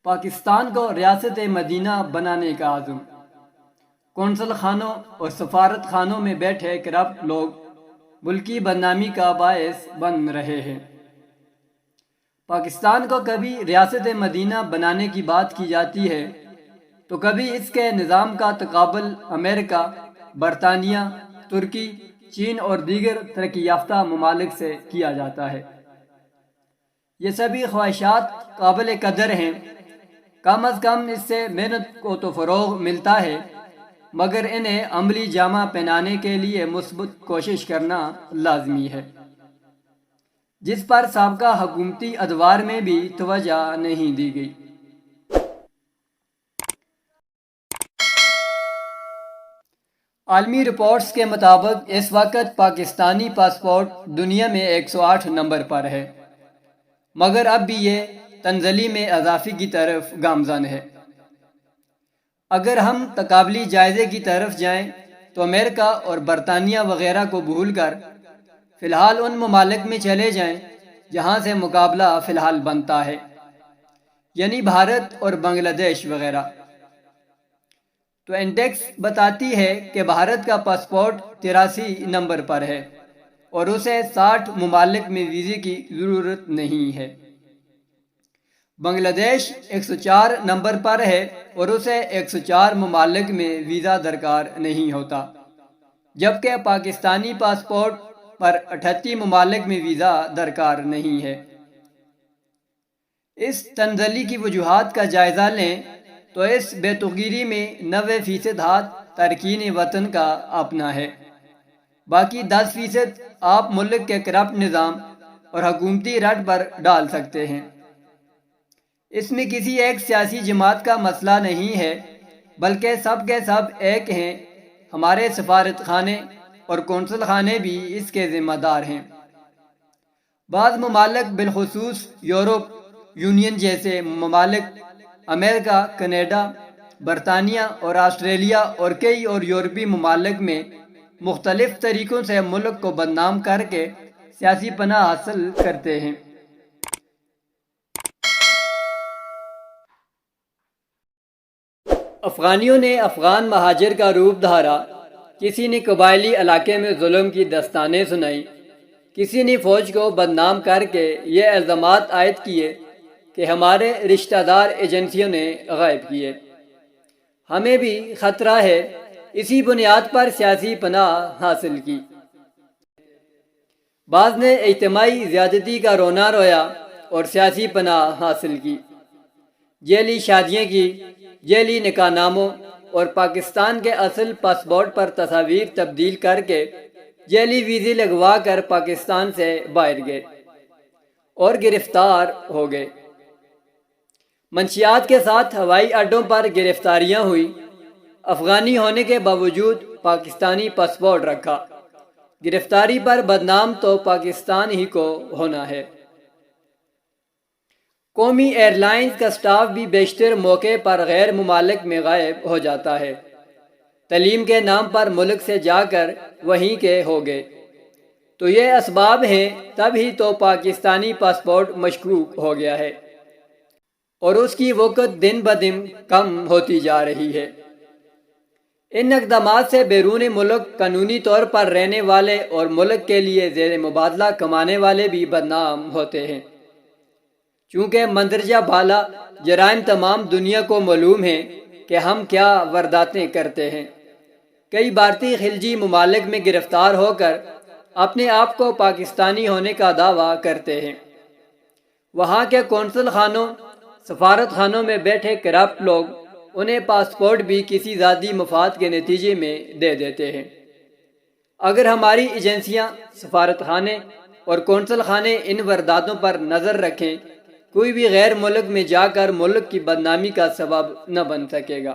پاکستان کو ریاست مدینہ بنانے کا عزم۔ کونسل خانوں اور سفارت خانوں میں بیٹھے کرپٹ لوگ ملکی بدنامی کا باعث بن رہے ہیں۔ پاکستان کو کبھی ریاست مدینہ بنانے کی بات کی جاتی ہے تو کبھی اس کے نظام کا تقابل امریکہ، برطانیہ، ترکی، چین اور دیگر ترقی یافتہ ممالک سے کیا جاتا ہے۔ یہ سبھی خواہشات قابل قدر ہیں، کم از کم اس سے محنت کو تو فروغ ملتا ہے، مگر انہیں عملی جامہ پہنانے کے لیے مثبت کوشش کرنا لازمی ہے، جس پر سابقہ حکومتی ادوار میں بھی توجہ نہیں دی گئی۔ عالمی رپورٹس کے مطابق اس وقت پاکستانی پاسپورٹ دنیا میں 108 نمبر پر ہے، مگر اب بھی یہ تنزلی میں اضافے کی طرف گامزن ہے۔ اگر ہم تقابلی جائزے کی طرف جائیں تو امریکہ اور برطانیہ وغیرہ کو بھول کر فی الحال ان ممالک میں چلے جائیں جہاں سے مقابلہ فی الحال بنتا ہے، یعنی بھارت اور بنگلہ دیش وغیرہ۔ تو انڈیکس بتاتی ہے کہ بھارت کا پاسپورٹ 83 نمبر پر ہے اور اسے 60 ممالک میں ویزے کی ضرورت نہیں ہے۔ بنگلہ دیش 104 نمبر پر ہے اور اسے 104 ممالک میں ویزا درکار نہیں ہوتا، جبکہ پاکستانی پاسپورٹ پر 38 ممالک میں ویزا درکار نہیں ہے۔ اس تنزلی کی وجوہات کا جائزہ لیں تو اس بے تغیری میں 90% ہاتھ تارکین وطن کا اپنا ہے، باقی 10% آپ ملک کے کرپٹ نظام اور حکومتی رٹ پر ڈال سکتے ہیں۔ اس میں کسی ایک سیاسی جماعت کا مسئلہ نہیں ہے، بلکہ سب کے سب ایک ہیں۔ ہمارے سفارت خانے اور کونسل خانے بھی اس کے ذمہ دار ہیں۔ بعض ممالک بالخصوص یورپ یونین جیسے ممالک، امریکہ، کینیڈا، برطانیہ اور آسٹریلیا اور کئی اور یورپی ممالک میں مختلف طریقوں سے ملک کو بدنام کر کے سیاسی پناہ حاصل کرتے ہیں۔ افغانیوں نے افغان مہاجر کا روپ دھارا، کسی نے قبائلی علاقے میں ظلم کی داستانیں سنائی، کسی نے فوج کو بدنام کر کے یہ الزامات عائد کیے کہ ہمارے رشتہ دار ایجنسیوں نے غائب کیے۔ ہمیں بھی خطرہ ہے، اسی بنیاد پر سیاسی پناہ حاصل کی۔ بعض نے اجتماعی زیادتی کا رونا رویا اور سیاسی پناہ حاصل کی، جعلی شادیاں کی، جعلی نکاح ناموں اور پاکستان کے اصل پاسپورٹ پر تصاویر تبدیل کر کے جعلی ویزے لگوا کر پاکستان سے باہر گئے اور گرفتار ہو گئے۔ منشیات کے ساتھ ہوائی اڈوں پر گرفتاریاں ہوئی، افغانی ہونے کے باوجود پاکستانی پاسپورٹ رکھا۔ گرفتاری پر بدنام تو پاکستان ہی کو ہونا ہے۔ قومی ایئر لائنز کا سٹاف بھی بیشتر موقع پر غیر ممالک میں غائب ہو جاتا ہے، تعلیم کے نام پر ملک سے جا کر وہیں کے ہو گئے۔ تو یہ اسباب ہیں، تب ہی تو پاکستانی پاسپورٹ مشکوک ہو گیا ہے اور اس کی وقت دن بدن کم ہوتی جا رہی ہے۔ ان اقدامات سے بیرون ملک قانونی طور پر رہنے والے اور ملک کے لیے زیر مبادلہ کمانے والے بھی بدنام ہوتے ہیں، چونکہ مندرجہ بالا جرائم تمام دنیا کو معلوم ہے کہ ہم کیا وارداتیں کرتے ہیں۔ کئی بھارتی خلیجی ممالک میں گرفتار ہو کر اپنے آپ کو پاکستانی ہونے کا دعویٰ کرتے ہیں۔ وہاں کے کونسل خانوں، سفارت خانوں میں بیٹھے کرپٹ لوگ انہیں پاسپورٹ بھی کسی ذاتی مفاد کے نتیجے میں دے دیتے ہیں۔ اگر ہماری ایجنسیاں، سفارت خانے اور کونسل خانے ان وارداتوں پر نظر رکھیں، کوئی بھی غیر ملک میں جا کر ملک کی بدنامی کا سبب نہ بن سکے گا۔